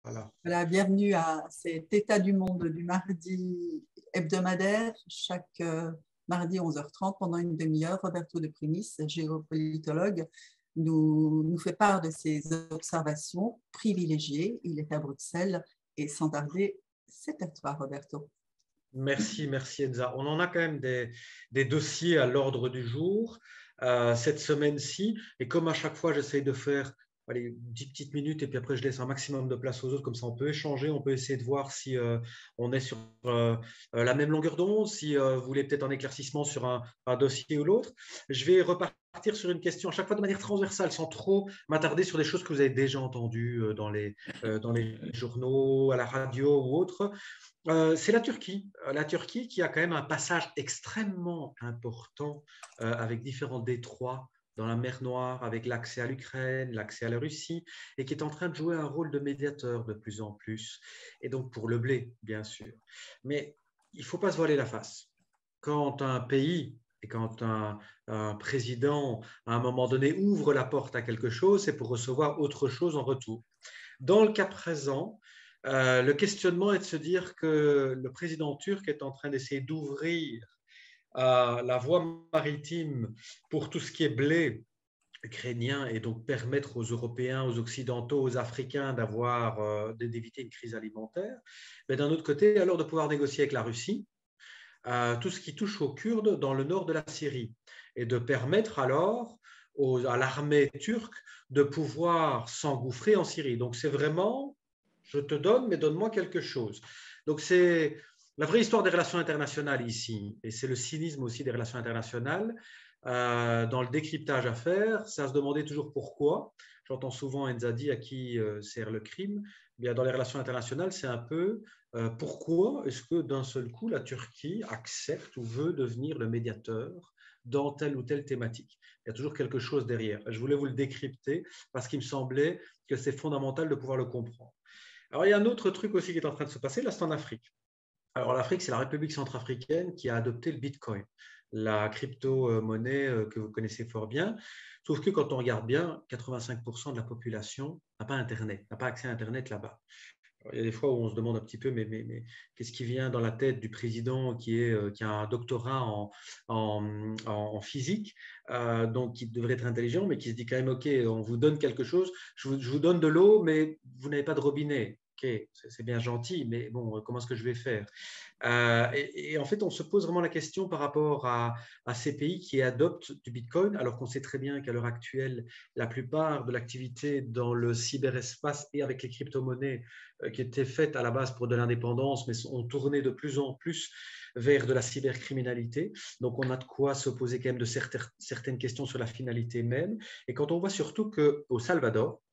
Voilà. Voilà, bienvenue à cet état du monde du mardi hebdomadaire. Chaque mardi 11h30, pendant une demi-heure, Roberto de Primis, géopolitologue, nous fait part de ses observations privilégiées. Il est à Bruxelles et sans tarder, c'est à toi, Roberto. Merci Enza. On en a quand même des dossiers à l'ordre du jour cette semaine-ci. Et comme à chaque fois, j'essaye de faire 10 petites minutes et puis après, je laisse un maximum de place aux autres. Comme ça, on peut échanger, on peut essayer de voir si on est sur la même longueur d'onde, si vous voulez peut-être un éclaircissement sur un dossier ou l'autre. Je vais repartir sur une question à chaque fois de manière transversale, sans trop m'attarder sur des choses que vous avez déjà entendues dans les journaux, à la radio ou autres. C'est la Turquie. La Turquie qui a quand même un passage extrêmement important avec différents détroits dans la mer Noire, avec l'accès à l'Ukraine, l'accès à la Russie, et qui est en train de jouer un rôle de médiateur de plus en plus. Et donc pour le blé, bien sûr. Mais il ne faut pas se voiler la face. Quand un pays et quand un président, à un moment donné, ouvre la porte à quelque chose, c'est pour recevoir autre chose en retour. Dans le cas présent, le questionnement est de se dire que le président turc est en train d'essayer d'ouvrir la voie maritime pour tout ce qui est blé ukrainien et donc permettre aux Européens, aux Occidentaux, aux Africains d'éviter une crise alimentaire. Mais d'un autre côté, alors de pouvoir négocier avec la Russie tout ce qui touche aux Kurdes dans le nord de la Syrie et de permettre alors à l'armée turque de pouvoir s'engouffrer en Syrie. Donc c'est vraiment, je te donne, mais donne-moi quelque chose. Donc c'est la vraie histoire des relations internationales ici, et c'est le cynisme aussi des relations internationales. Dans le décryptage à faire, c'est à se demander toujours pourquoi. J'entends souvent Enzadi à qui sert le crime. Bien, dans les relations internationales, c'est un peu pourquoi est-ce que d'un seul coup, la Turquie accepte ou veut devenir le médiateur dans telle ou telle thématique. Il y a toujours quelque chose derrière. Je voulais vous le décrypter parce qu'il me semblait que c'est fondamental de pouvoir le comprendre. Alors, il y a un autre truc aussi qui est en train de se passer, là, c'est en Afrique. Alors, l'Afrique, c'est la République centrafricaine qui a adopté le Bitcoin, la crypto-monnaie que vous connaissez fort bien. Sauf que quand on regarde bien, 85% de la population n'a pas Internet, n'a pas accès à Internet là-bas. Alors, il y a des fois où on se demande un petit peu, mais qu'est-ce qui vient dans la tête du président qui a un doctorat en physique, donc qui devrait être intelligent, mais qui se dit quand même, OK, on vous donne quelque chose, je vous donne de l'eau, mais vous n'avez pas de robinet. OK, c'est bien gentil, mais bon, comment est-ce que je vais faire et en fait, on se pose vraiment la question par rapport à ces pays qui adoptent du Bitcoin, alors qu'on sait très bien qu'à l'heure actuelle, la plupart de l'activité dans le cyberespace et avec les crypto-monnaies qui étaient faites à la base pour de l'indépendance, mais ont tourné de plus en plus vers de la cybercriminalité. Donc, on a de quoi se poser quand même de certaines questions sur la finalité même. Et quand on voit surtout qu'au Salvador,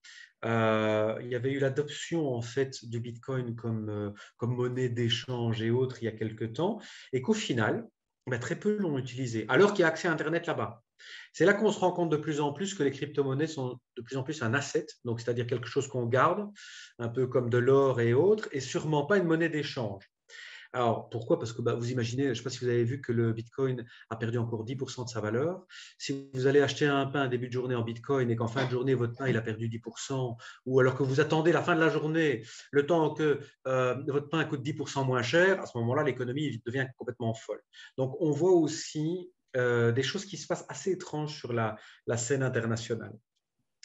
il y avait eu l'adoption en fait du Bitcoin comme monnaie d'échange et autres il y a quelques temps, et qu'au final, très peu l'ont utilisé, alors qu'il y a accès à Internet là-bas. C'est là qu'on se rend compte de plus en plus que les crypto-monnaies sont de plus en plus un asset, donc c'est-à-dire quelque chose qu'on garde, un peu comme de l'or et autres, et sûrement pas une monnaie d'échange. Alors, pourquoi? Parce que vous imaginez, je ne sais pas si vous avez vu que le Bitcoin a perdu encore 10% de sa valeur. Si vous allez acheter un pain début de journée en Bitcoin et qu'en fin de journée, votre pain il a perdu 10%, ou alors que vous attendez la fin de la journée, le temps que votre pain coûte 10% moins cher, à ce moment-là, l'économie devient complètement folle. Donc, on voit aussi des choses qui se passent assez étranges sur la scène internationale.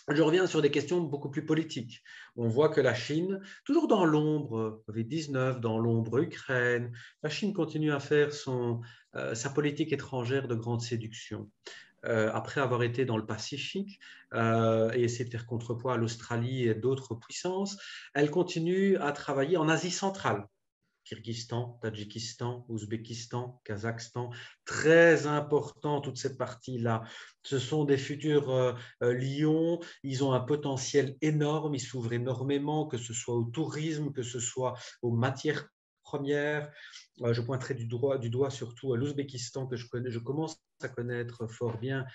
Je reviens sur des questions beaucoup plus politiques. On voit que la Chine, toujours dans l'ombre Covid-19, dans l'ombre Ukraine, la Chine continue à faire sa politique étrangère de grande séduction. Après avoir été dans le Pacifique et essayer de faire contrepoids à l'Australie et d'autres puissances, elle continue à travailler en Asie centrale. Kyrgyzstan, Tadjikistan, Ouzbékistan, Kazakhstan, très important toute cette partie-là. Ce sont des futurs lions, ils ont un potentiel énorme, ils s'ouvrent énormément, que ce soit au tourisme, que ce soit aux matières premières. Je pointerai du doigt surtout l'Ouzbékistan, que je commence à connaître fort bien,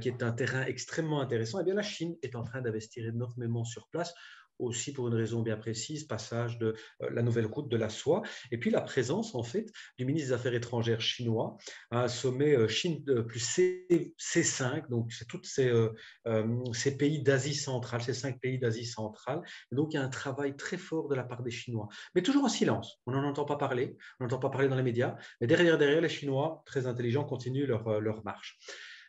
qui est un terrain extrêmement intéressant. Eh bien, la Chine est en train d'investir énormément sur place, aussi pour une raison bien précise, passage de la nouvelle route de la soie, et puis la présence en fait du ministre des Affaires étrangères chinois à un sommet Chine plus C5, donc c'est tous ces pays d'Asie centrale, ces 5 pays d'Asie centrale. Et donc il y a un travail très fort de la part des Chinois, mais toujours en silence. On n'en entend pas parler, on n'entend pas parler dans les médias, mais derrière les Chinois, très intelligents, continuent leur marche.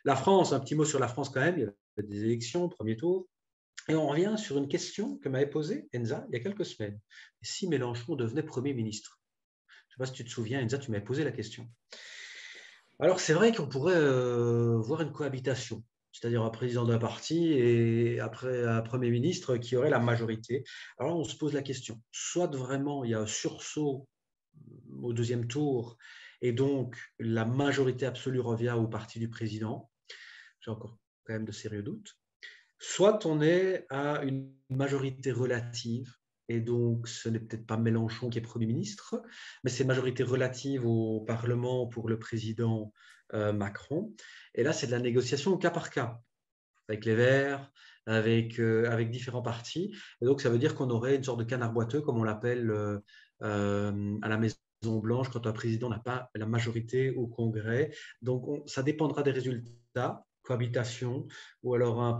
La France, un petit mot sur la France quand même, il y a des élections, premier tour. Et on revient sur une question que m'avait posée Enza il y a quelques semaines. Et si Mélenchon devenait Premier ministre? Je ne sais pas si tu te souviens, Enza, tu m'avais posé la question. Alors, c'est vrai qu'on pourrait voir une cohabitation, c'est-à-dire un président d'un parti et après un Premier ministre qui aurait la majorité. Alors, on se pose la question. Soit vraiment il y a un sursaut au deuxième tour et donc la majorité absolue revient au parti du président. J'ai encore quand même de sérieux doutes. Soit on est à une majorité relative, et donc ce n'est peut-être pas Mélenchon qui est Premier ministre, mais c'est une majorité relative au Parlement pour le président Macron. Et là, c'est de la négociation au cas par cas, avec les Verts, avec différents partis. Et donc, ça veut dire qu'on aurait une sorte de canard boiteux, comme on l'appelle à la Maison-Blanche, quand un président n'a pas la majorité au Congrès. Donc, ça dépendra des résultats, cohabitation, ou alors un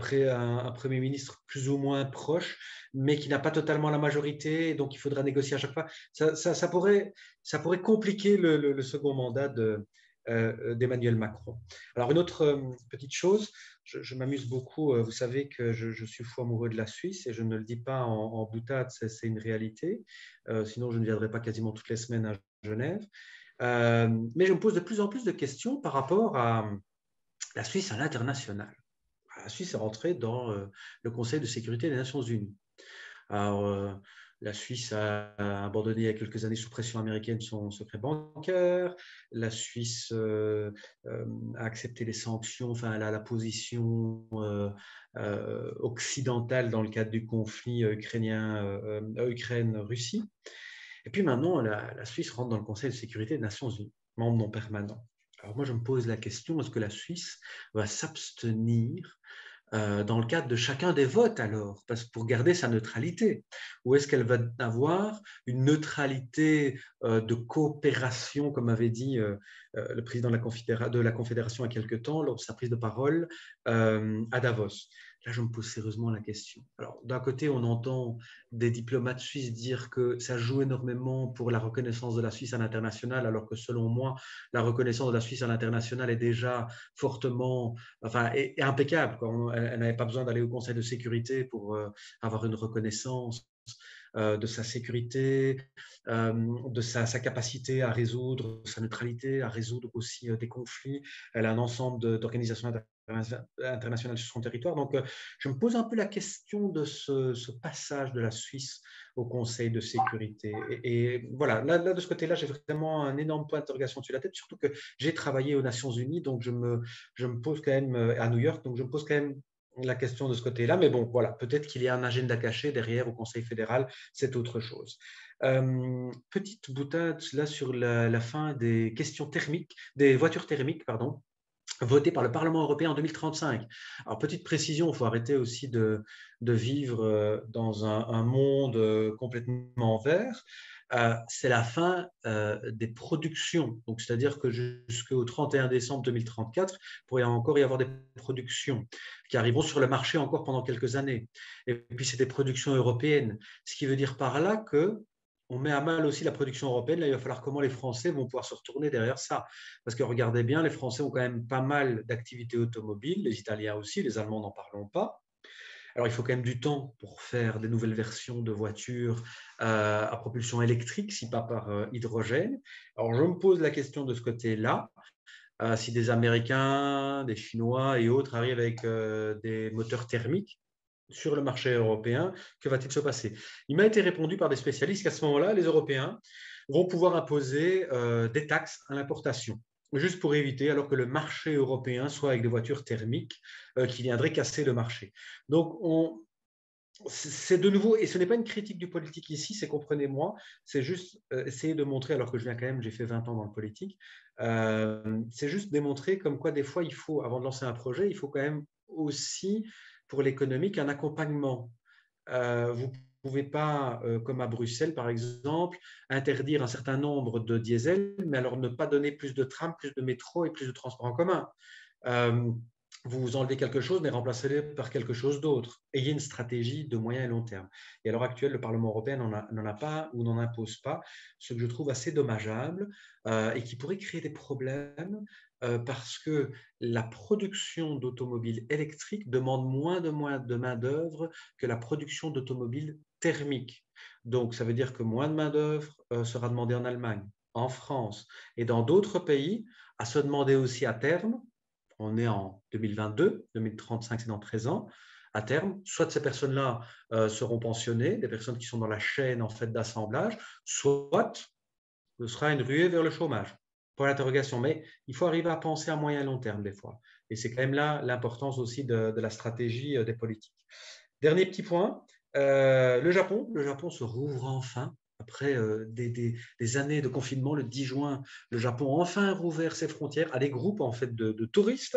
Premier ministre plus ou moins proche, mais qui n'a pas totalement la majorité, donc il faudra négocier à chaque fois. Ça pourrait compliquer le second mandat d'Emmanuel Macron. Alors, une autre petite chose, je m'amuse beaucoup. Vous savez que je suis fou amoureux de la Suisse et je ne le dis pas en boutade, c'est une réalité. Sinon, je ne viendrai pas quasiment toutes les semaines à Genève. Mais je me pose de plus en plus de questions par rapport à la Suisse à l'international. La Suisse est rentrée dans le Conseil de sécurité des Nations Unies. Alors, la Suisse a abandonné il y a quelques années sous pression américaine son secret bancaire. La Suisse a accepté les sanctions, enfin la position occidentale dans le cadre du conflit Ukraine-Russie. Et puis maintenant, la Suisse rentre dans le Conseil de sécurité des Nations Unies, membre non permanent. Alors moi, je me pose la question, est-ce que la Suisse va s'abstenir dans le cadre de chacun des votes alors, parce pour garder sa neutralité? Ou est-ce qu'elle va avoir une neutralité de coopération, comme avait dit le président de la Confédération il y a quelque temps lors de sa prise de parole à Davos? Là, je me pose sérieusement la question. Alors, d'un côté, on entend des diplomates suisses dire que ça joue énormément pour la reconnaissance de la Suisse à l'international, alors que selon moi, la reconnaissance de la Suisse à l'international est déjà fortement, enfin, est impeccable. Elle n'avait pas besoin d'aller au Conseil de sécurité pour avoir une reconnaissance de sa sécurité, de sa capacité à résoudre, sa neutralité, à résoudre aussi des conflits. Elle a un ensemble d'organisations internationales sur son territoire. Donc, je me pose un peu la question de ce passage de la Suisse au Conseil de sécurité. Et voilà, là, de ce côté-là, j'ai vraiment un énorme point d'interrogation sur la tête, surtout que j'ai travaillé aux Nations Unies, donc je me pose quand même à New York, donc je me pose quand même la question de ce côté-là. Mais bon, voilà, peut-être qu'il y a un agenda caché derrière au Conseil fédéral, c'est autre chose. Petite boutade là sur la fin des questions thermiques, des voitures thermiques, pardon, votées par le Parlement européen en 2035. Alors, petite précision, il faut arrêter aussi de vivre dans un monde complètement vert. C'est la fin des productions. Donc, c'est-à-dire que jusqu'au 31 décembre 2034, il pourrait encore y avoir des productions qui arriveront sur le marché encore pendant quelques années. Et puis, c'est des productions européennes. Ce qui veut dire par là que on met à mal aussi la production européenne. Là, il va falloir comment les Français vont pouvoir se retourner derrière ça. Parce que regardez bien, les Français ont quand même pas mal d'activités automobiles, les Italiens aussi, les Allemands n'en parlons pas. Alors, il faut quand même du temps pour faire des nouvelles versions de voitures à propulsion électrique, si pas par hydrogène. Alors, je me pose la question de ce côté-là. Si des Américains, des Chinois et autres arrivent avec des moteurs thermiques sur le marché européen, que va-t-il se passer? Il m'a été répondu par des spécialistes qu'à ce moment-là, les Européens vont pouvoir imposer des taxes à l'importation, juste pour éviter, alors que le marché européen soit avec des voitures thermiques qui viendraient casser le marché. Donc, c'est de nouveau, et ce n'est pas une critique du politique ici, c'est comprenez-moi, c'est juste essayer de montrer, alors que je viens quand même, j'ai fait 20 ans dans le politique, c'est juste démontrer comme quoi des fois il faut, avant de lancer un projet, il faut quand même aussi pour l'économique un accompagnement. Vous ne pouvez pas, comme à Bruxelles par exemple, interdire un certain nombre de diesel, mais alors ne pas donner plus de trams, plus de métro et plus de transports en commun. Euh, vous enlevez quelque chose, mais remplacez-le par quelque chose d'autre. Ayez une stratégie de moyen et long terme. Et à l'heure actuelle, le Parlement européen n'en a pas ou n'en impose pas, ce que je trouve assez dommageable et qui pourrait créer des problèmes parce que la production d'automobiles électriques demande moins de main-d'œuvre que la production d'automobiles thermiques. Donc, ça veut dire que moins de main-d'œuvre sera demandée en Allemagne, en France et dans d'autres pays, à se demander aussi à terme. On est en 2022, 2035, c'est dans 13 ans. À terme, soit ces personnes-là seront pensionnées, des personnes qui sont dans la chaîne en fait d'assemblage, soit ce sera une ruée vers le chômage. Pour l'interrogation, mais il faut arriver à penser à moyen et long terme des fois. Et c'est quand même là l'importance aussi de la stratégie des politiques. Dernier petit point, le Japon. Le Japon se rouvre enfin. Après des années de confinement, le 10 juin, le Japon a enfin rouvert ses frontières à des groupes en fait de touristes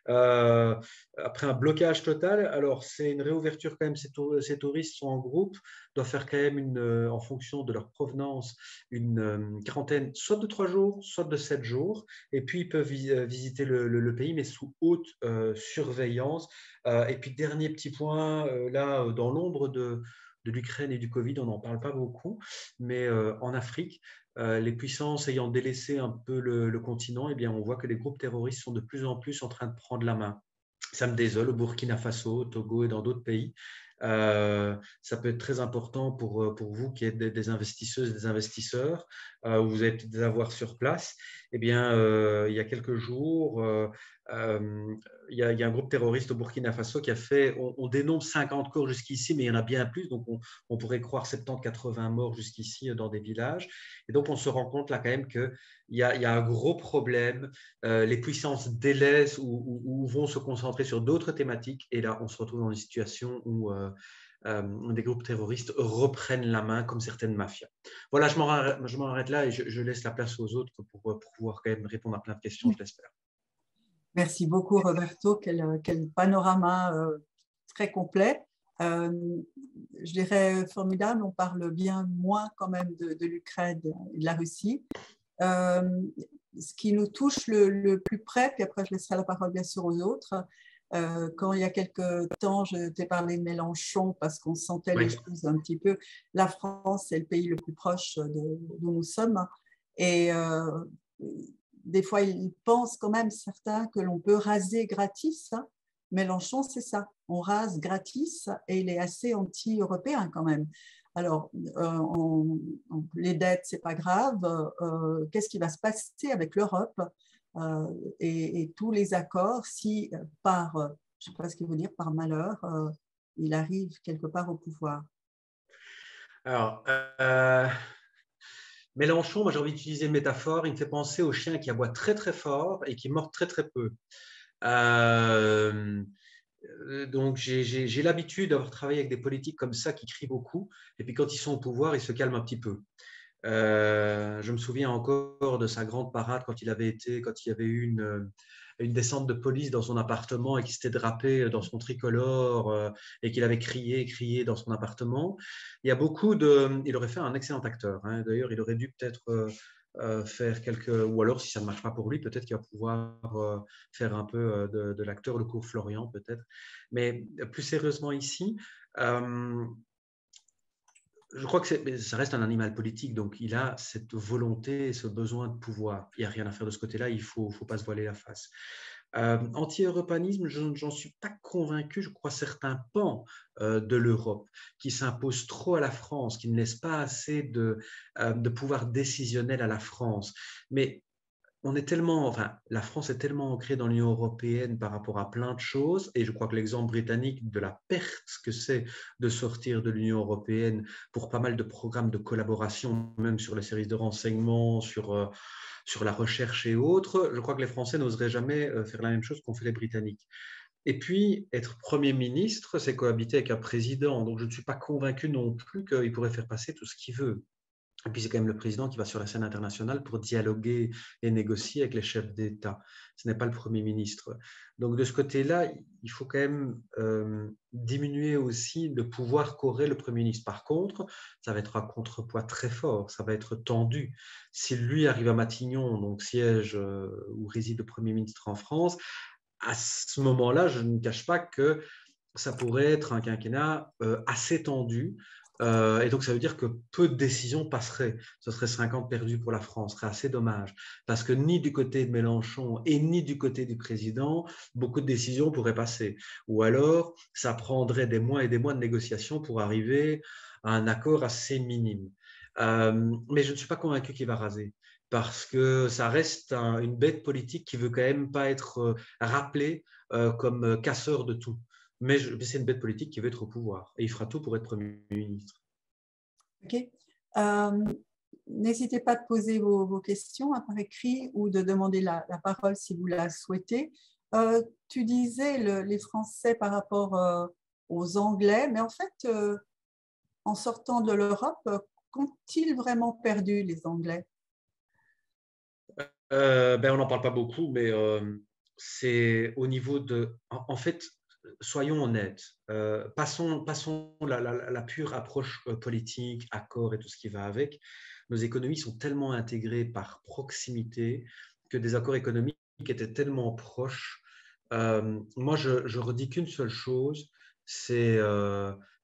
euh, après un blocage total. Alors c'est une réouverture quand même. Ces touristes sont en groupe, doivent faire quand même en fonction de leur provenance une quarantaine, soit de 3 jours, soit de 7 jours. Et puis ils peuvent visiter le pays, mais sous haute surveillance. Et puis, dernier petit point, là, dans l'ombre de l'Ukraine et du Covid, on n'en parle pas beaucoup, mais en Afrique, les puissances ayant délaissé un peu le continent, eh bien, on voit que les groupes terroristes sont de plus en plus en train de prendre la main. Ça me désole au Burkina Faso, au Togo et dans d'autres pays. Ça peut être très important pour vous qui êtes des investisseuses et des investisseurs, où vous avez des avoirs sur place. Eh bien, il y a quelques jours, euh, il y a un groupe terroriste au Burkina Faso qui a fait, on dénombre 50 corps jusqu'ici, mais il y en a bien plus, donc on pourrait croire 70-80 morts jusqu'ici dans des villages. Et donc, on se rend compte là quand même qu'il y a un gros problème. Les puissances délaissent ou vont se concentrer sur d'autres thématiques. Et là, on se retrouve dans une situation où des groupes terroristes reprennent la main comme certaines mafias. Voilà, je m'en arrête là et je laisse la place aux autres pour pouvoir quand même répondre à plein de questions, je l'espère. Merci beaucoup, Roberto. Quel panorama très complet. Je dirais formidable. On parle bien moins quand même de l'Ukraine et de la Russie. Ce qui nous touche le plus près, puis après je laisserai la parole bien sûr aux autres. Quand il y a quelques temps, je t'ai parlé de Mélenchon parce qu'on sentait les choses un petit peu. La France, c'est le pays le plus proche d'où nous sommes. Et des fois, ils pensent quand même certains que l'on peut raser gratis. Mélenchon, c'est ça. On rase gratis et il est assez anti-européen quand même. Alors, les dettes, c'est pas grave. Qu'est-ce qui va se passer avec l'Europe et tous les accords si par, je ne sais pas ce qu'il veut dire, par malheur, il arrive quelque part au pouvoir? Alors, Mélenchon, moi j'ai envie d'utiliser une métaphore, il me fait penser au chien qui aboie très très fort et qui mord très très peu. Donc j'ai l'habitude d'avoir travaillé avec des politiques comme ça qui crient beaucoup, et puis quand ils sont au pouvoir, ils se calment un petit peu. Je me souviens encore de sa grande parade quand il y avait eu une descente de police dans son appartement et qu'il s'était drapé dans son tricolore et qu'il avait crié dans son appartement. Il aurait fait un excellent acteur. Hein. D'ailleurs, il aurait dû peut-être faire ou alors si ça ne marche pas pour lui, peut-être qu'il va pouvoir faire un peu de l'acteur, le cours Florian peut-être. Mais plus sérieusement ici, je crois que ça reste un animal politique, donc il a cette volonté, ce besoin de pouvoir. Il n'y a rien à faire de ce côté-là, il ne faut pas se voiler la face. Anti-européanisme, j'en suis pas convaincu. Je crois certains pans de l'Europe qui s'imposent trop à la France, qui ne laissent pas assez de pouvoir décisionnel à la France. Mais la France est tellement ancrée dans l'Union européenne par rapport à plein de choses, et je crois que l'exemple britannique de la perte que c'est de sortir de l'Union européenne pour pas mal de programmes de collaboration, même sur les services de renseignement, sur la recherche et autres, je crois que les Français n'oseraient jamais faire la même chose qu'ont fait les Britanniques. Et puis, être Premier ministre, c'est cohabiter avec un président. Donc, je ne suis pas convaincu non plus qu'il pourrait faire passer tout ce qu'il veut. Et puis, c'est quand même le président qui va sur la scène internationale pour dialoguer et négocier avec les chefs d'État. Ce n'est pas le Premier ministre. Donc, de ce côté-là, il faut quand même diminuer aussi le pouvoir qu'aurait le Premier ministre. Par contre, ça va être un contrepoids très fort, ça va être tendu. Si lui arrive à Matignon, donc siège où réside le Premier ministre en France, à ce moment-là, je ne cache pas que ça pourrait être un quinquennat assez tendu. Et donc, ça veut dire que peu de décisions passeraient. Ce serait 50 perdus pour la France. Ce serait assez dommage. Parce que ni du côté de Mélenchon et ni du côté du président, beaucoup de décisions pourraient passer. Ou alors, ça prendrait des mois et des mois de négociations pour arriver à un accord assez minime. Mais je ne suis pas convaincu qu'il va raser. Parce que ça reste une bête politique qui veut quand même pas être rappelée comme casseur de tout. Mais c'est une bête politique qui veut être au pouvoir. Et il fera tout pour être Premier ministre. OK. N'hésitez pas à poser vos questions par écrit ou de demander la parole si vous la souhaitez. Tu disais les Français par rapport aux Anglais, mais en fait, en sortant de l'Europe, qu'ont-ils vraiment perdu, les Anglais? On n'en parle pas beaucoup, mais c'est au niveau de... En fait, soyons honnêtes, passons la pure approche politique, accord et tout ce qui va avec. Nos économies sont tellement intégrées par proximité que des accords économiques étaient tellement proches. Moi, je redis qu'une seule chose, c'est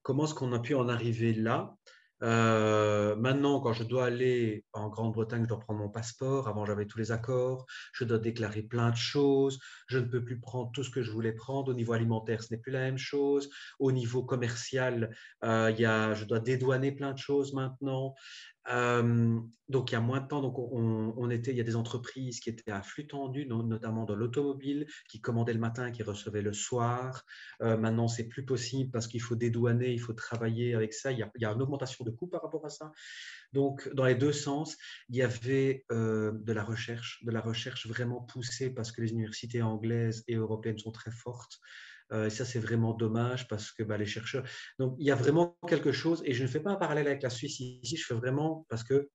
comment est-ce qu'on a pu en arriver là. Maintenant, quand je dois aller en Grande-Bretagne, je dois prendre mon passeport. Avant, j'avais tous les accords. Je dois déclarer plein de choses. Je ne peux plus prendre tout ce que je voulais prendre. Au niveau alimentaire, ce n'est plus la même chose. Au niveau commercial, je dois dédouaner plein de choses maintenant. Donc, il y a moins de temps. Donc, il y a des entreprises qui étaient à flux tendu, notamment dans l'automobile, qui commandaient le matin, qui recevaient le soir. Maintenant, c'est plus possible parce qu'il faut dédouaner, il faut travailler avec ça. Il y a une augmentation de coûts par rapport à ça. Donc, dans les deux sens, il y avait de la recherche vraiment poussée parce que les universités anglaises et européennes sont très fortes. Et ça, c'est vraiment dommage parce que les chercheurs... Donc, il y a vraiment quelque chose, et je ne fais pas un parallèle avec la Suisse ici, je fais vraiment parce que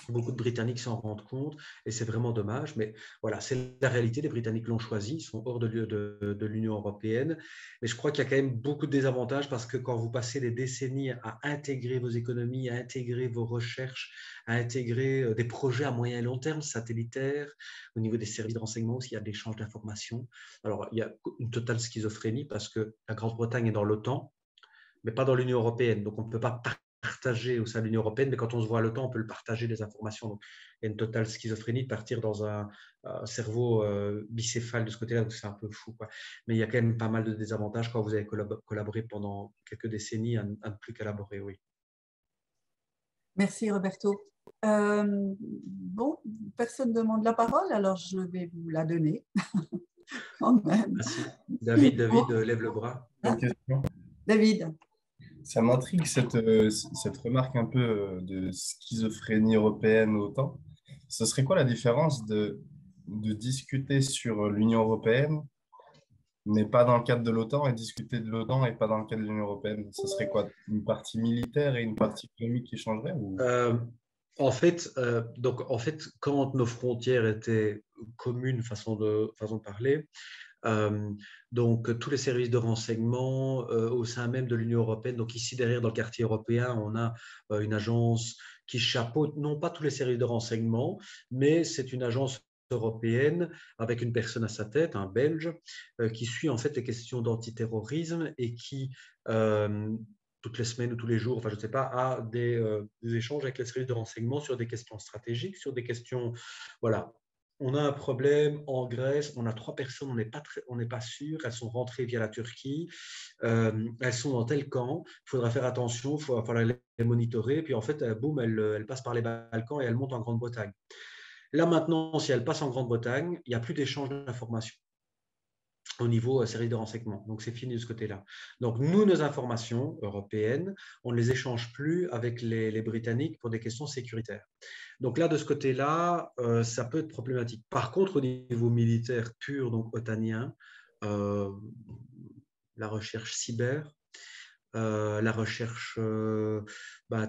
beaucoup de Britanniques s'en rendent compte et c'est vraiment dommage. Mais voilà, c'est la réalité. Les Britanniques l'ont choisi, ils sont hors de l'Union européenne. Mais je crois qu'il y a quand même beaucoup de désavantages parce que quand vous passez des décennies à intégrer vos économies, à intégrer vos recherches, à intégrer des projets à moyen et long terme satellitaires, au niveau des services de renseignement aussi, il y a de l'échange d'informations. Alors, il y a une totale schizophrénie parce que la Grande-Bretagne est dans l'OTAN, mais pas dans l'Union européenne. Donc, on ne peut pas partager au sein de l'Union européenne, mais quand on se voit à l'OTAN, on peut le partager les informations. Donc, il y a une totale schizophrénie de partir dans un cerveau bicéphale de ce côté-là, c'est un peu fou, quoi. Mais il y a quand même pas mal de désavantages quand vous avez collaboré pendant quelques décennies à ne plus collaborer, oui. Merci, Roberto. Bon, personne ne demande la parole, alors je vais vous la donner. Quand même. Merci. David, lève le bras. Hein? David. Ça m'intrigue cette remarque un peu de schizophrénie européenne autant. Ce serait quoi la différence de discuter sur l'Union européenne, mais pas dans le cadre de l'OTAN, et discuter de l'OTAN et pas dans le cadre de l'Union européenne? Ce serait quoi? Une partie militaire et une partie économique qui changeraient ou... En fait, quand nos frontières étaient communes, façon de parler, donc tous les services de renseignement au sein même de l'Union européenne. Donc ici derrière dans le quartier européen, on a une agence qui chapeaute non pas tous les services de renseignement, mais c'est une agence européenne avec une personne à sa tête, un Belge, qui suit en fait les questions d'antiterrorisme et qui toutes les semaines ou tous les jours, enfin je ne sais pas, a des échanges avec les services de renseignement sur des questions stratégiques, sur des questions, voilà. On a un problème en Grèce, on a 3 personnes, on n'est pas sûr, elles sont rentrées via la Turquie, elles sont dans tel camp, il faudra faire attention, il faudra les monitorer, puis en fait, boum, elles passent par les Balkans et elles montent en Grande-Bretagne. Là maintenant, si elles passent en Grande-Bretagne, il n'y a plus d'échange d'informations au niveau service de renseignement. Donc, c'est fini de ce côté-là. Donc, nous, nos informations européennes, on ne les échange plus avec les Britanniques pour des questions sécuritaires. Donc là, de ce côté-là, ça peut être problématique. Par contre, au niveau militaire pur, donc otanien, la recherche cyber, la recherche,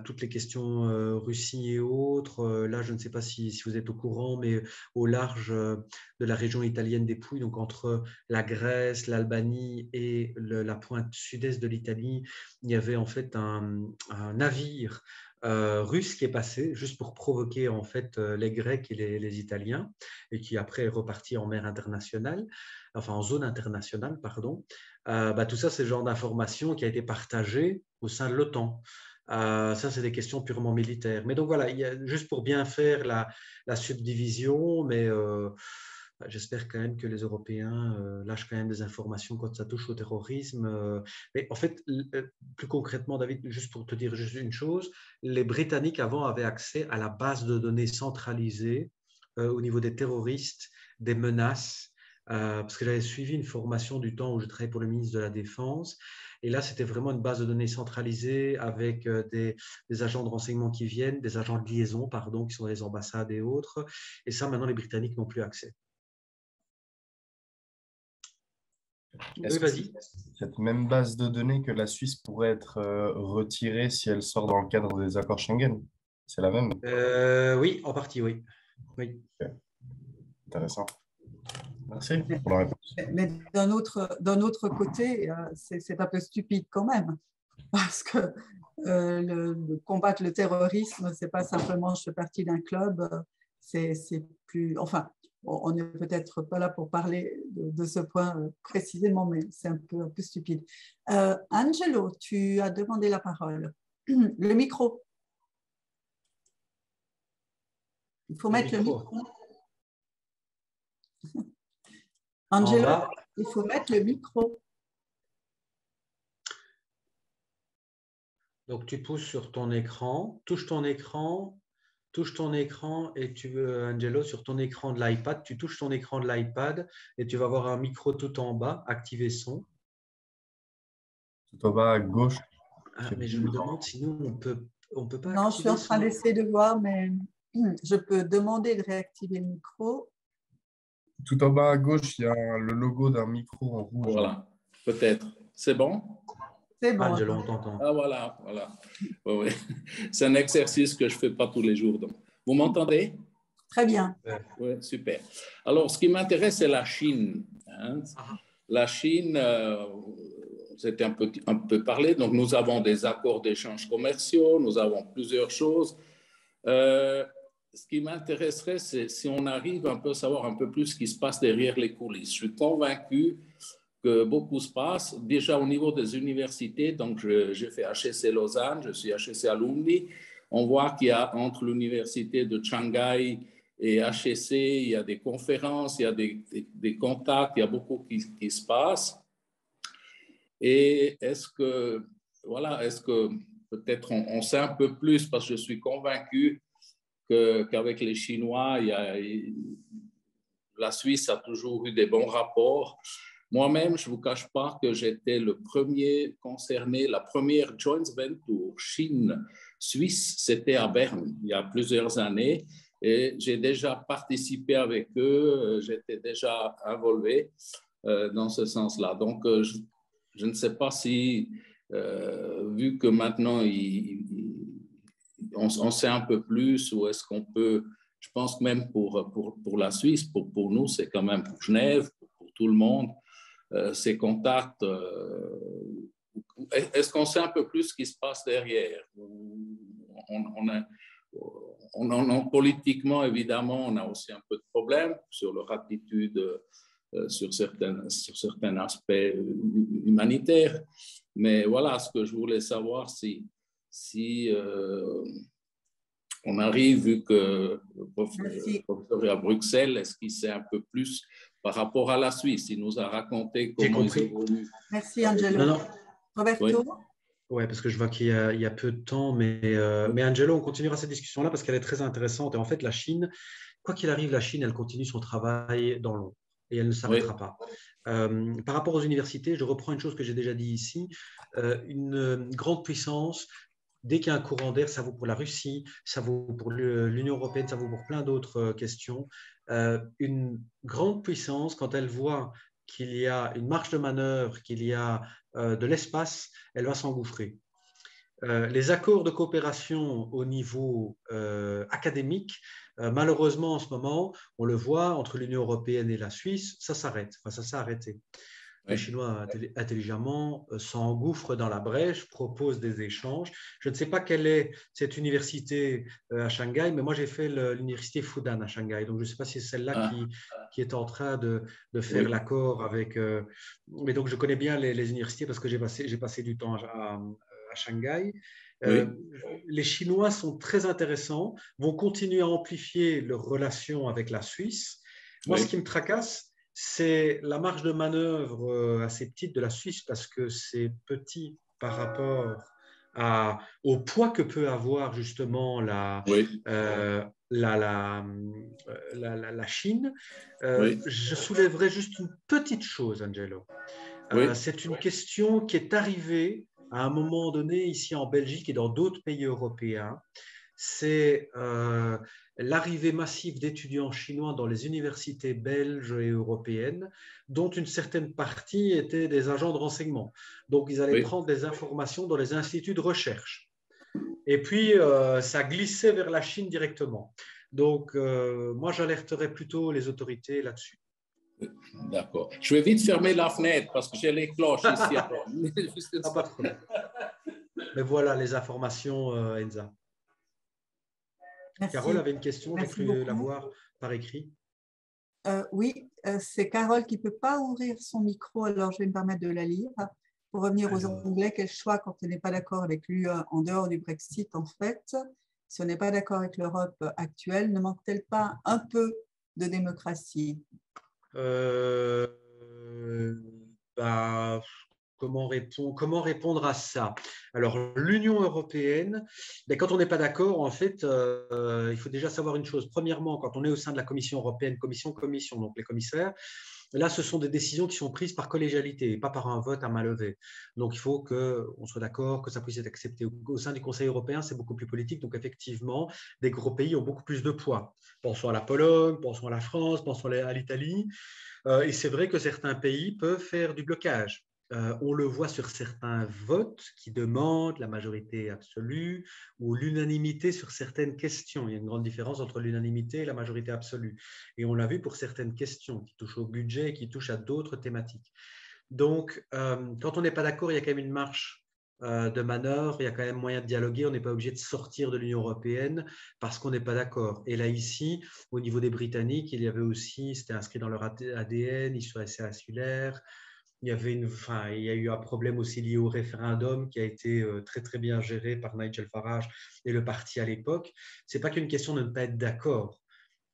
toutes les questions Russie et autres. Là, je ne sais pas si vous êtes au courant, mais au large de la région italienne des Pouilles, donc entre la Grèce, l'Albanie et la pointe sud-est de l'Italie, il y avait en fait un navire russe qui est passé juste pour provoquer en fait les Grecs et les Italiens, et qui après est reparti en mer internationale, enfin en zone internationale, pardon. Tout ça, c'est le genre d'information qui a été partagée au sein de l'OTAN. Ça, c'est des questions purement militaires. Mais donc voilà, juste pour bien faire la subdivision, mais j'espère quand même que les Européens lâchent quand même des informations quand ça touche au terrorisme. Mais en fait, plus concrètement, David, juste pour te dire juste une chose, les Britanniques avant avaient accès à la base de données centralisée au niveau des terroristes, des menaces, parce que j'avais suivi une formation du temps où je travaillais pour le ministre de la Défense. Et là, c'était vraiment une base de données centralisée avec des agents de renseignement qui viennent, des agents de liaison, pardon, qui sont dans les ambassades et autres. Et ça, maintenant, les Britanniques n'ont plus accès. Oui, vas-y. Cette même base de données que la Suisse pourrait être retirée si elle sort dans le cadre des accords Schengen, c'est la même? Oui, en partie, oui. Oui. Okay. Intéressant. Merci pour la réponse. Mais d'un autre côté, c'est un peu stupide quand même, parce que combattre le terrorisme, c'est pas simplement je fais partie d'un club, c'est plus. Enfin, on n'est peut-être pas là pour parler de ce point précisément, mais c'est un peu stupide. Angelo, tu as demandé la parole. Le micro. Il faut mettre le micro. Angelo, il faut mettre le micro. Donc, tu pousses sur ton écran, touche ton écran et tu veux, Angelo, sur ton écran de l'iPad, tu touches ton écran de l'iPad et tu vas avoir un micro tout en bas, activer son. Tout en bas à gauche. Ah, mais je me demande sinon on peut pas non, je suis en train d'essayer de voir, mais je peux demander de réactiver le micro. Tout en bas à gauche, il y a le logo d'un micro en rouge. Voilà, peut-être. C'est bon? C'est bon. Angelo, on t'entend. Ah, voilà. Oui. C'est un exercice que je ne fais pas tous les jours. Donc. Vous m'entendez? Très bien. Oui, super. Alors, ce qui m'intéresse, c'est la Chine. Hein. La Chine, c'était un peu parlé. Donc, nous avons des accords d'échange commerciaux, nous avons plusieurs choses. Ce qui m'intéresserait, c'est si on arrive un peu à savoir un peu plus ce qui se passe derrière les coulisses. Je suis convaincu que beaucoup se passe. Déjà au niveau des universités, donc j'ai fait HEC Lausanne, je suis HEC Alumni. On voit qu'il y a entre l'université de Shanghai et HEC, il y a des conférences, il y a des contacts, il y a beaucoup qui se passe. Et est-ce que peut-être on sait un peu plus, parce que je suis convaincu qu'avec les Chinois, la Suisse a toujours eu des bons rapports. Moi-même, je ne vous cache pas que j'étais le premier concerné, la première joint venture Chine-Suisse, c'était à Berne, il y a plusieurs années. Et j'ai déjà participé avec eux, j'étais déjà involvé dans ce sens-là. Donc, je ne sais pas si, vu que maintenant, on sait un peu plus, ou est-ce qu'on peut, je pense que même pour la Suisse, pour nous, c'est quand même pour Genève, pour tout le monde, ces contacts, est-ce qu'on sait un peu plus ce qui se passe derrière? Politiquement, évidemment, on a aussi un peu de problème sur leur attitude, sur certains aspects humanitaires. Mais voilà, ce que je voulais savoir, si on arrive, vu que le professeur est à Bruxelles, est-ce qu'il sait un peu plus par rapport à la Suisse? Il nous a raconté comment ils évoluent. Merci, Angelo. Non. Roberto? Oui, parce que je vois qu'il y a peu de temps, mais Angelo, on continuera cette discussion-là parce qu'elle est très intéressante. Et en fait, la Chine, quoi qu'il arrive, la Chine, elle continue son travail dans l'ombre et elle ne s'arrêtera pas. Par rapport aux universités, je reprends une chose que j'ai déjà dit ici. Une grande puissance, dès qu'il y a un courant d'air, ça vaut pour la Russie, ça vaut pour l'Union européenne, ça vaut pour plein d'autres questions. Une grande puissance, quand elle voit qu'il y a une marge de manœuvre, qu'il y a de l'espace, elle va s'engouffrer. Les accords de coopération au niveau académique, malheureusement en ce moment, on le voit, entre l'Union européenne et la Suisse, ça s'arrête, enfin, ça s'est arrêté. Les Chinois intelligemment s'engouffrent dans la brèche, proposent des échanges. Je ne sais pas quelle est cette université à Shanghai, mais moi j'ai fait l'université Fudan à Shanghai, donc je ne sais pas si c'est celle-là qui est en train de faire l'accord avec. Mais donc je connais bien les universités parce que j'ai passé du temps à Shanghai. Les Chinois sont très intéressants, vont continuer à amplifier leurs relations avec la Suisse. Moi, ce qui me tracasse, c'est la marge de manœuvre assez petite de la Suisse parce que c'est petit par rapport au poids que peut avoir justement la Chine. Je soulèverai juste une petite chose, Angelo. C'est une question qui est arrivée à un moment donné ici en Belgique et dans d'autres pays européens. C'est l'arrivée massive d'étudiants chinois dans les universités belges et européennes, dont une certaine partie étaient des agents de renseignement. Donc, ils allaient prendre des informations dans les instituts de recherche. Et puis, ça glissait vers la Chine directement. Donc, moi, j'alerterais plutôt les autorités là-dessus. D'accord. Je vais vite fermer la fenêtre parce que j'ai les cloches ici. Pas de problème. Mais voilà les informations, Enza. Merci. Carole avait une question, j'ai cru la voir par écrit. Oui, c'est Carole qui ne peut pas ouvrir son micro, alors je vais me permettre de la lire. Pour revenir aux Anglais, quel choix quand on n'est pas d'accord avec l'UE en dehors du Brexit, en fait? Si on n'est pas d'accord avec l'Europe actuelle, ne manque-t-elle pas un peu de démocratie? Comment répondre à ça? Alors, l'Union européenne, quand on n'est pas d'accord, en fait, il faut déjà savoir une chose. Premièrement, quand on est au sein de la Commission européenne, commission, donc les commissaires, là, ce sont des décisions qui sont prises par collégialité et pas par un vote à main levée. Donc, il faut qu'on soit d'accord, que ça puisse être accepté. Au sein du Conseil européen, c'est beaucoup plus politique. Donc, effectivement, des gros pays ont beaucoup plus de poids. Pensons à la Pologne, pensons à la France, pensons à l'Italie. Et c'est vrai que certains pays peuvent faire du blocage. On le voit sur certains votes qui demandent la majorité absolue ou l'unanimité sur certaines questions. Il y a une grande différence entre l'unanimité et la majorité absolue. Et on l'a vu pour certaines questions qui touchent au budget et qui touchent à d'autres thématiques. Donc, quand on n'est pas d'accord, il y a quand même une marche de manœuvre, il y a quand même moyen de dialoguer, on n'est pas obligé de sortir de l'Union européenne parce qu'on n'est pas d'accord. Et là, ici, au niveau des Britanniques, il y avait aussi, c'était inscrit dans leur ADN, ils sont assez insulaires. Il y a eu un problème aussi lié au référendum qui a été très très bien géré par Nigel Farage et le parti à l'époque. Ce n'est pas qu'une question de ne pas être d'accord.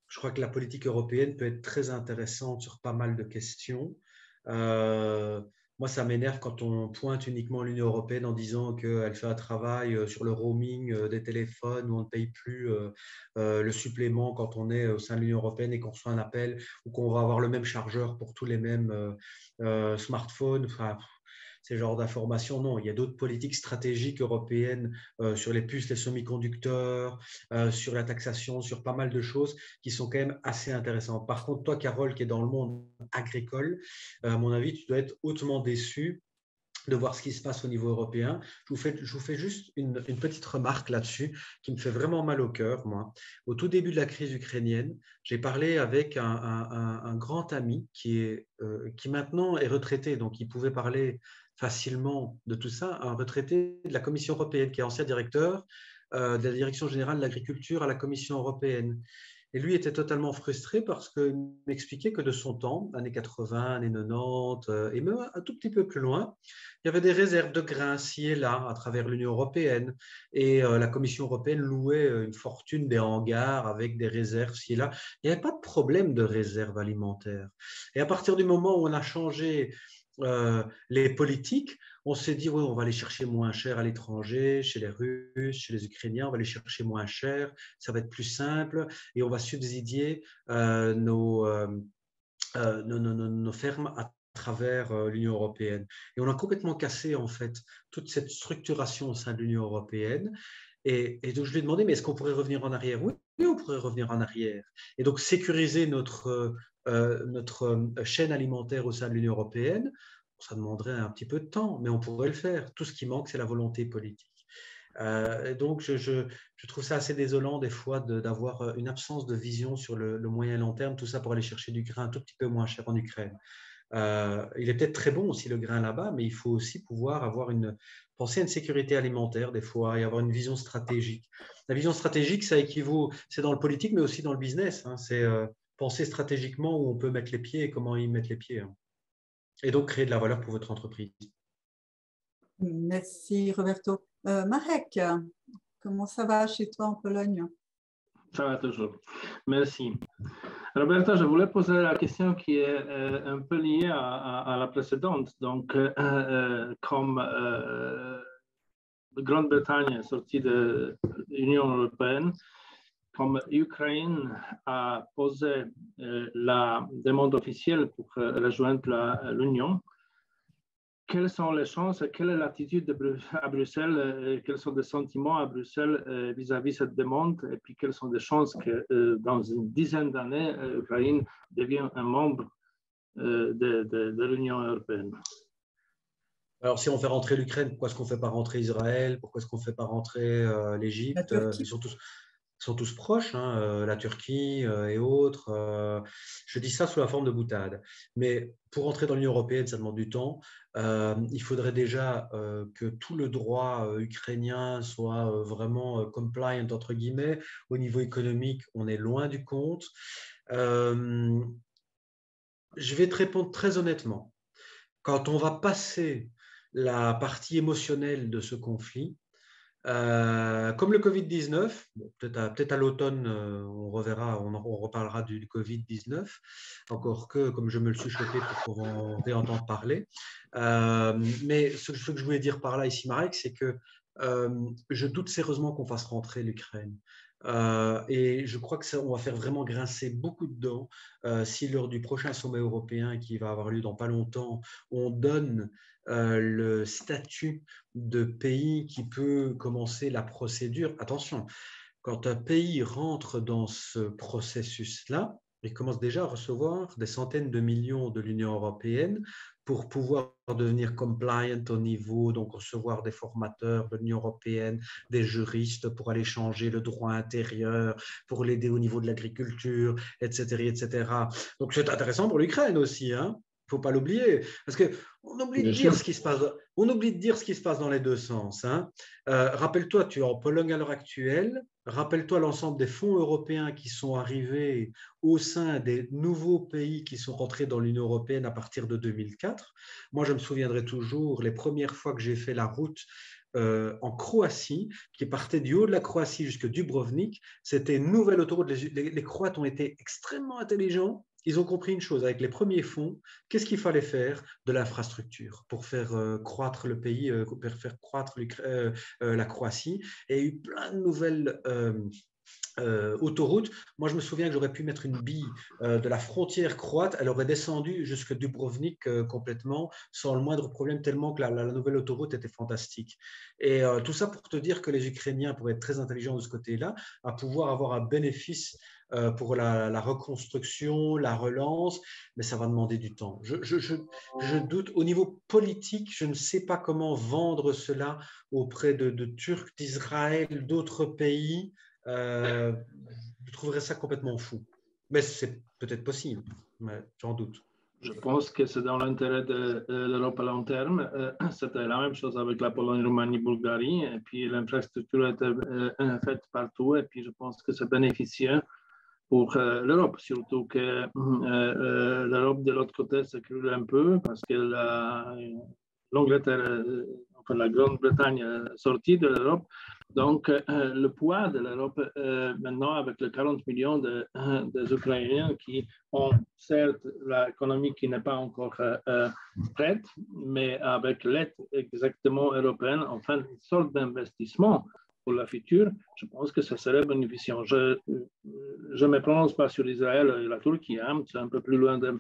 Je crois que la politique européenne peut être très intéressante sur pas mal de questions. Moi, ça m'énerve quand on pointe uniquement l'Union européenne en disant qu'elle fait un travail sur le roaming des téléphones où on ne paye plus le supplément quand on est au sein de l'Union européenne et qu'on reçoit un appel ou qu'on va avoir le même chargeur pour tous les mêmes smartphones. Enfin, ces genres d'informations, non. Il y a d'autres politiques stratégiques européennes sur les puces, les semi-conducteurs, sur la taxation, sur pas mal de choses qui sont quand même assez intéressantes. Par contre, toi, Carole, qui est dans le monde agricole, à mon avis, tu dois être hautement déçu de voir ce qui se passe au niveau européen. Je vous fais juste une petite remarque là-dessus qui me fait vraiment mal au cœur, moi. Au tout début de la crise ukrainienne, j'ai parlé avec un grand ami qui maintenant est retraité, donc il pouvait parler facilement de tout ça, un retraité de la Commission européenne qui est ancien directeur de la Direction générale de l'agriculture à la Commission européenne. Et lui était totalement frustré parce qu'il m'expliquait que de son temps, années 80, années 90, et même un tout petit peu plus loin, il y avait des réserves de grains ci et là à travers l'Union européenne. Et la Commission européenne louait une fortune des hangars avec des réserves ci et là. Il n'y avait pas de problème de réserve alimentaire. Et à partir du moment où on a changé les politiques, on s'est dit, oui, on va aller chercher moins cher à l'étranger, chez les Russes, chez les Ukrainiens, on va aller chercher moins cher, ça va être plus simple et on va subsidier nos fermes à travers l'Union européenne. Et on a complètement cassé, en fait, toute cette structuration au sein de l'Union européenne. Et donc, je lui ai demandé, mais est-ce qu'on pourrait revenir en arrière? Oui, on pourrait revenir en arrière. Et donc, sécuriser notre notre chaîne alimentaire au sein de l'Union européenne, ça demanderait un petit peu de temps, mais on pourrait le faire. Tout ce qui manque, c'est la volonté politique. Donc, je trouve ça assez désolant des fois d'avoir une absence de vision sur le moyen et long terme, tout ça pour aller chercher du grain un tout petit peu moins cher en Ukraine. Il est peut-être très bon aussi le grain là-bas, mais il faut aussi pouvoir penser à une sécurité alimentaire des fois et avoir une vision stratégique. La vision stratégique, ça équivaut, c'est dans le politique, mais aussi dans le business. Hein, c'est penser stratégiquement où on peut mettre les pieds et comment y mettre les pieds. Hein. Et donc créer de la valeur pour votre entreprise. Merci Roberto. Marek, comment ça va chez toi en Pologne? Ça va toujours. Merci. Roberto, je voulais poser la question qui est un peu liée à la précédente. Donc, comme Grande-Bretagne est sortie de l'Union européenne, comme l'Ukraine a posé la demande officielle pour rejoindre l'Union, quelles sont les chances, quelle est l'attitude à Bruxelles, quels sont les sentiments à Bruxelles vis-à-vis de cette demande, et puis quelles sont les chances que dans une dizaine d'années, l'Ukraine devienne un membre de l'Union européenne? Alors, si on fait rentrer l'Ukraine, pourquoi est-ce qu'on ne fait pas rentrer Israël? Pourquoi est-ce qu'on ne fait pas rentrer l'Égypte? Ils sont tous proches, hein, la Turquie et autres. Je dis ça sous la forme de boutade. Mais pour entrer dans l'Union européenne, ça demande du temps. Il faudrait déjà que tout le droit ukrainien soit vraiment compliant, entre guillemets. Au niveau économique, on est loin du compte. Je vais te répondre très honnêtement. Quand on va passer la partie émotionnelle de ce conflit, comme le Covid-19, bon, peut-être à l'automne, on reverra, on reparlera du Covid-19, encore que, comme je me le suis chopé pour qu'on réentende parler. Mais ce que je voulais dire par là ici, Marek, c'est que je doute sérieusement qu'on fasse rentrer l'Ukraine. Et je crois que on va faire vraiment grincer beaucoup de dents si lors du prochain sommet européen qui va avoir lieu dans pas longtemps, on donne le statut de pays qui peut commencer la procédure. Attention, quand un pays rentre dans ce processus-là, il commence déjà à recevoir des centaines de millions de l'Union européenne pour pouvoir devenir compliant au niveau, donc recevoir des formateurs de l'Union européenne, des juristes pour aller changer le droit intérieur, pour l'aider au niveau de l'agriculture, etc., etc. Donc c'est intéressant pour l'Ukraine aussi, hein. Il ne faut pas l'oublier, parce qu'on oublie de dire ce qui se passe. On oublie de dire ce qui se passe dans les deux sens. Hein. Rappelle-toi, tu es en Pologne à l'heure actuelle. Rappelle-toi l'ensemble des fonds européens qui sont arrivés au sein des nouveaux pays qui sont rentrés dans l'Union européenne à partir de 2004. Moi, je me souviendrai toujours les premières fois que j'ai fait la route en Croatie, qui partait du haut de la Croatie jusqu'à Dubrovnik. C'était une nouvelle autoroute. Les Croates ont été extrêmement intelligents. Ils ont compris une chose, avec les premiers fonds, qu'est-ce qu'il fallait faire? De l'infrastructure pour faire croître le pays, pour faire croître la Croatie. Et il y a eu plein de nouvelles autoroutes. Moi, je me souviens que j'aurais pu mettre une bille de la frontière croate, elle aurait descendu jusqu'à Dubrovnik complètement, sans le moindre problème, tellement que la nouvelle autoroute était fantastique. Et tout ça pour te dire que les Ukrainiens pourraient être très intelligents de ce côté-là, à pouvoir avoir un bénéfice pour la reconstruction, la relance, mais ça va demander du temps. Je doute, au niveau politique, je ne sais pas comment vendre cela auprès de Turcs, d'Israël, d'autres pays. Je trouverais ça complètement fou. Mais c'est peut-être possible, mais j'en doute. Je pense que c'est dans l'intérêt de l'Europe à long terme. C'était la même chose avec la Pologne, Roumanie, Bulgarie. Et puis l'infrastructure était faite partout. Et puis je pense que c'est bénéficieux pour l'Europe, surtout que l'Europe de l'autre côté s'écroule un peu parce que l'Angleterre, enfin la Grande-Bretagne est sortie de l'Europe. Donc le poids de l'Europe maintenant avec les 40 millions des Ukrainiens qui ont certes l'économie qui n'est pas encore prête, mais avec l'aide exactement européenne, enfin une sorte d'investissement pour la future, je pense que ça serait bénéficiant. Je ne me prononce pas sur Israël et la Turquie, hein, c'est un peu plus loin de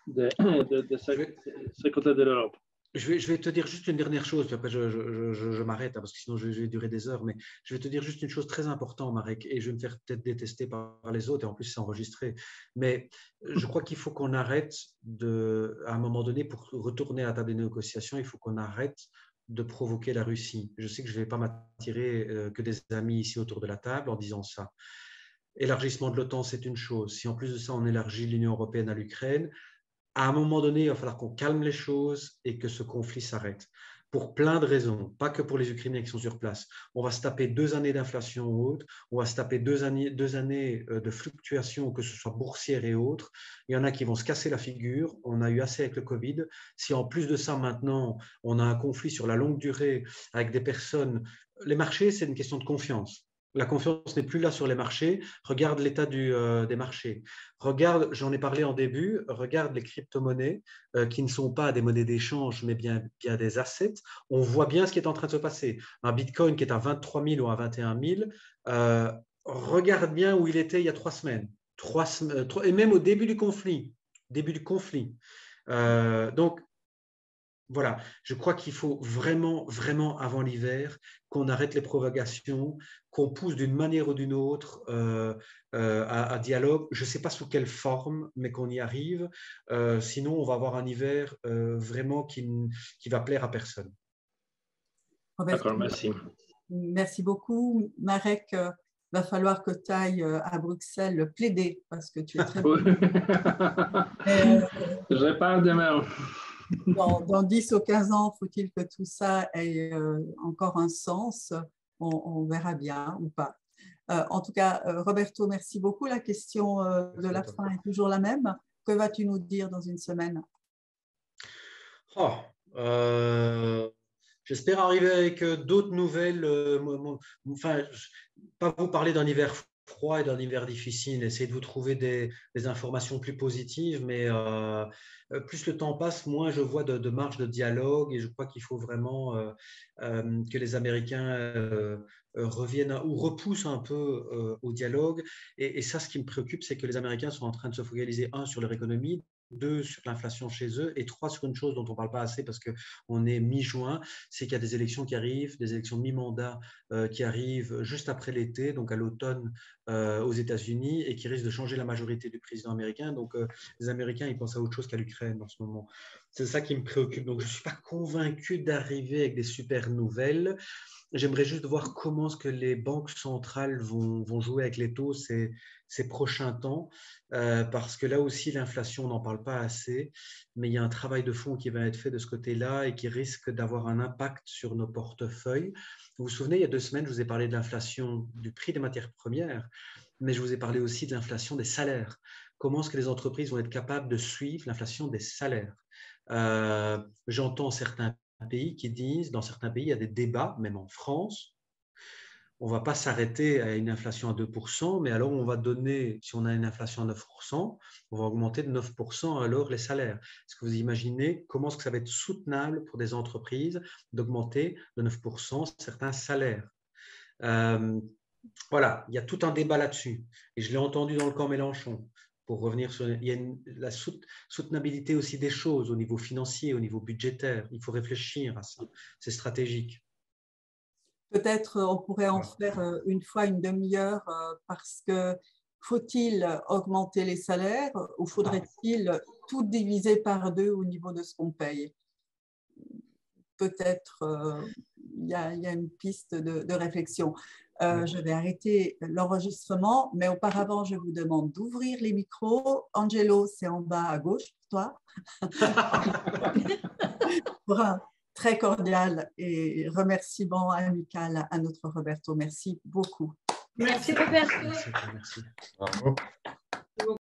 ce côté de l'Europe. Je vais te dire juste une dernière chose, puis après je m'arrête, hein, parce que sinon je vais durer des heures, mais je vais te dire juste une chose très importante, Marek, et je vais me faire peut-être détester par les autres, et en plus c'est enregistré, mais je crois qu'il faut qu'on arrête à un moment donné, pour retourner à la table des négociations, il faut qu'on arrête de provoquer la Russie. Je sais que je ne vais pas m'attirer que des amis ici autour de la table en disant ça. Élargissement de l'OTAN, c'est une chose. Si en plus de ça, on élargit l'Union européenne à l'Ukraine, à un moment donné, il va falloir qu'on calme les choses et que ce conflit s'arrête. Pour plein de raisons, pas que pour les Ukrainiens qui sont sur place. On va se taper 2 années d'inflation haute, on va se taper 2 années de fluctuations, que ce soit boursière et autres. Il y en a qui vont se casser la figure. On a eu assez avec le Covid. Si en plus de ça, maintenant, on a un conflit sur la longue durée avec des personnes… Les marchés, c'est une question de confiance. La confiance n'est plus là sur les marchés. Regarde l'état des marchés. Regarde, j'en ai parlé en début, regarde les crypto-monnaies qui ne sont pas des monnaies d'échange, mais bien des assets. On voit bien ce qui est en train de se passer. Un Bitcoin qui est à 23 000 ou à 21 000, regarde bien où il était il y a 3 semaines. Et même au début du conflit. Donc, voilà, je crois qu'il faut vraiment, vraiment, avant l'hiver, qu'on arrête les provocations, qu'on pousse d'une manière ou d'une autre à dialogue. Je ne sais pas sous quelle forme, mais qu'on y arrive. Sinon, on va avoir un hiver vraiment qui va plaire à personne. D'accord, merci. Merci beaucoup. Marek, va falloir que tu ailles à Bruxelles plaider parce que tu es très bon. Je parle demain. Dans 10 ou 15 ans, faut-il que tout ça ait encore un sens? On verra bien ou pas. En tout cas, Roberto, merci beaucoup. La question de la fin est toujours la même. Que vas-tu nous dire dans une semaine? J'espère arriver avec d'autres nouvelles. Enfin, pas vous parler d'un hiver froid et d'un hiver difficile, essayer de vous trouver des informations plus positives, mais plus le temps passe, moins je vois de marge de dialogue, et je crois qu'il faut vraiment que les Américains reviennent ou repoussent un peu au dialogue. Et ça, ce qui me préoccupe, c'est que les Américains sont en train de se focaliser, 1, sur leur économie, 2, sur l'inflation chez eux, et 3, sur une chose dont on ne parle pas assez parce qu'on est mi-juin, c'est qu'il y a des élections qui arrivent, des élections mi-mandat qui arrivent juste après l'été, donc à l'automne aux États-Unis, et qui risquent de changer la majorité du président américain. Donc les Américains, ils pensent à autre chose qu'à l'Ukraine en ce moment. C'est ça qui me préoccupe. Donc je ne suis pas convaincu d'arriver avec des super nouvelles. J'aimerais juste voir comment est-ce que les banques centrales vont jouer avec les taux ces prochains temps, parce que là aussi, l'inflation, on n'en parle pas assez, mais il y a un travail de fond qui va être fait de ce côté-là et qui risque d'avoir un impact sur nos portefeuilles. Vous vous souvenez, il y a 2 semaines, je vous ai parlé de l'inflation du prix des matières premières, mais je vous ai parlé aussi de l'inflation des salaires. Comment est-ce que les entreprises vont être capables de suivre l'inflation des salaires? J'entends certains pays qui disent, dans certains pays, il y a des débats, même en France, on ne va pas s'arrêter à une inflation à 2%, mais alors on va donner, si on a une inflation à 9%, on va augmenter de 9% alors les salaires. Est-ce que vous imaginez comment est-ce que ça va être soutenable pour des entreprises d'augmenter de 9% certains salaires? Voilà, il y a tout un débat là-dessus. Et je l'ai entendu dans le camp Mélenchon. Pour revenir sur, il y a la soutenabilité aussi des choses au niveau financier, au niveau budgétaire. Il faut réfléchir à ça. C'est stratégique. Peut-être on pourrait en faire une fois une demi-heure parce que faut-il augmenter les salaires ou faudrait-il tout diviser par 2 au niveau de ce qu'on paye? Peut-être il y a une piste de réflexion. Je vais arrêter l'enregistrement, mais auparavant, je vous demande d'ouvrir les micros. Angelo, c'est en bas à gauche pour toi. Pour un très cordial et remerciement amical à notre Roberto. Merci beaucoup. Merci Roberto. Merci. Bravo.